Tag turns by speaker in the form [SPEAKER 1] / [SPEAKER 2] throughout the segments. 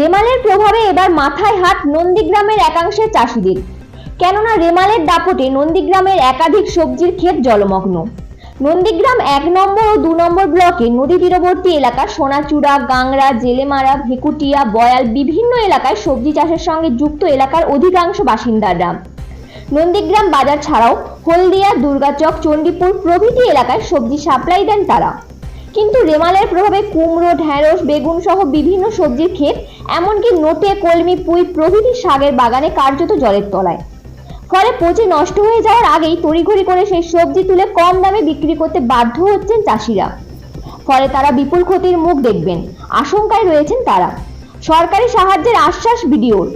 [SPEAKER 1] রেমালের প্রভাবে এবার মাথায় হাত নন্দীগ্রামের একাংশের চাষিদের। কেননা রেমালের দাপটে নন্দীগ্রামের একাধিক সবজির ক্ষেত জলমগ্ন। নন্দীগ্রাম 1 নম্বর ও 2 নম্বর ব্লকে নদী তীরবর্তী এলাকা সোনাচূড়া, গাংরা, জেলেমারা, ভেকুটিয়া, বয়াল বিভিন্ন এলাকায় সবজি চাষের সঙ্গে যুক্ত এলাকার অধিকাংশ বাসিন্দারা। নন্দীগ্রাম বাজার ছাড়াও হলদিয়া, দুর্গাচক, চণ্ডীপুর প্রভৃতি এলাকায় সবজি সাপ্লাই দেন তারা। কিন্তু রেমালের প্রভাবে কুমড়ো, ঢেঁড়স, বেগুন সহ বিভিন্ন সবজির ক্ষেত, এমনকি নোটে, কলমি, পুঁই প্রভৃতি শাকের বাগানে কার্যত জলের তলায়। ফলে পচে নষ্ট হয়ে যাওয়ার আগেই তড়িঘড়ি করে সেই সবজি তুলে কম দামে বিক্রি করতে বাধ্য হচ্ছেন চাষিরা। ফলে তারা বিপুল ক্ষতির মুখ দেখবেন আশঙ্কায় রয়েছেন তারা। সরকারি সাহায্যের আশ্বাস বিডিওর।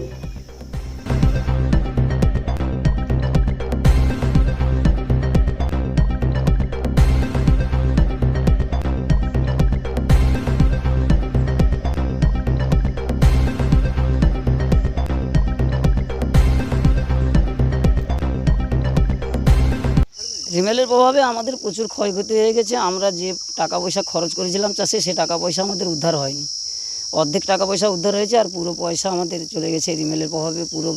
[SPEAKER 2] রিমেলের প্রভাবে আমাদের প্রচুর ক্ষয়ক্ষতি হয়ে গেছে। আমরা যে টাকা পয়সা খরচ করেছিলাম চাষে, সে টাকা পয়সা আমাদের উদ্ধার হয়নি। অর্ধেক টাকা পয়সা উদ্ধার হয়েছে, আর পুরো পয়সা আমাদের চলে গেছে রিমেলের প্রভাবে। পুরো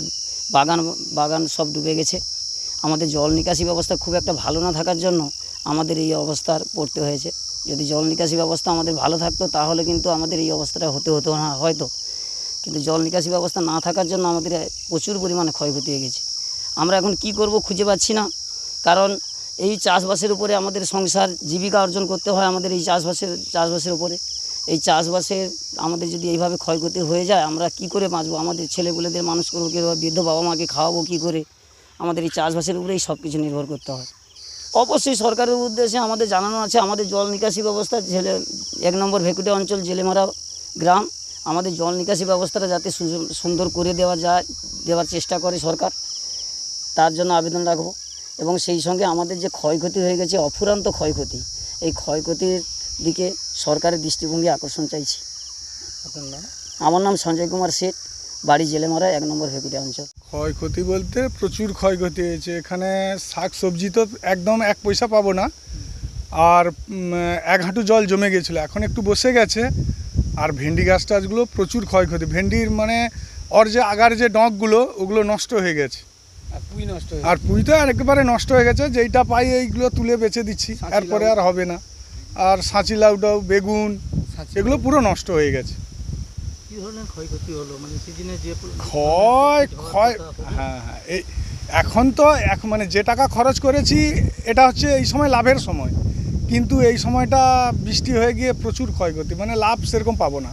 [SPEAKER 2] বাগান সব ডুবে গেছে। আমাদের জল নিকাশি ব্যবস্থা খুব একটা ভালো না থাকার জন্য আমাদের এই অবস্থার পড়তে হয়েছে। যদি জল নিকাশি ব্যবস্থা আমাদের ভালো থাকতো তাহলে কিন্তু আমাদের এই অবস্থাটা হতো না হয়তো। কিন্তু জল নিকাশি ব্যবস্থা না থাকার জন্য আমাদের প্রচুর পরিমাণে ক্ষয়ক্ষতি হয়ে গেছে। আমরা এখন কি করব খুঁজে পাচ্ছি না। কারণ এই চাষবাসের উপরে আমাদের সংসার জীবিকা অর্জন করতে হয়। আমাদের এই চাষবাসের উপরে এই চাষবাসের আমাদের যদি এইভাবে ক্ষয়ক্ষতি হয়ে যায়, আমরা কি করে বাঁচবো? আমাদের ছেলেপুলেদের মানুষ করবো কীভাবে? বৃদ্ধ বাবা মাকে খাওয়াবো কী করে? আমাদের এই চাষবাসের উপরেই সব কিছু নির্ভর করতে হয়। অবশ্যই সরকারের উদ্দেশ্যে আমাদের জানানো আছে, আমাদের জল নিকাশি ব্যবস্থা 1 নম্বর ভেকুটিয়া অঞ্চল জেলেমারা গ্রাম, আমাদের জল নিকাশি ব্যবস্থাটা যাতে সুন্দর করে দেওয়ার চেষ্টা করে সরকার, তার জন্য আবেদন রাখবো। এবং সেই সঙ্গে আমাদের যে ক্ষয়ক্ষতি হয়ে গেছে, অফুরান্ত ক্ষয়ক্ষতি, এই ক্ষয়ক্ষতির দিকে সরকারের দৃষ্টিভঙ্গি আকর্ষণ চাইছি। আপনার নাম? আমার নাম সঞ্জয় কুমার শেঠ, বাড়ি জেলেমারা 1 নম্বর ভেকুটিয়া অঞ্চল।
[SPEAKER 3] ক্ষয়ক্ষতি বলতে প্রচুর ক্ষয়ক্ষতি হয়েছে। এখানে শাক সবজি তো একদম 1 পয়সা পাবো না, আর 1 হাঁটু জল জমে গেছিলো, এখন একটু বসে গেছে। আর ভেন্ডি গাছ টাছগুলো প্রচুর ক্ষয়ক্ষতি। ভেন্ডির মানে ওর যে আগার যে ডগগুলো ওগুলো নষ্ট হয়ে গেছে, আর পুঁই তো আর একেবারে নষ্ট হয়ে গেছে। যেইটা পাই এইগুলো তুলে বেচে দিচ্ছি, এরপরে আর হবে না। আর সাঁচি লাউটাও, বেগুন, এগুলো পুরো নষ্ট হয়ে গেছে।
[SPEAKER 4] কি ধরনের ক্ষয়ক্ষতি হলো মানে সিজনে যে
[SPEAKER 3] ক্ষয় হ্যাঁ, এই এখন তো মানে যে টাকা খরচ করেছি এটা হচ্ছে এই সময় লাভের সময়, কিন্তু এই সময়টা বৃষ্টি হয়ে গিয়ে প্রচুর ক্ষয়ক্ষতি, মানে লাভ সেরকম পাবো না।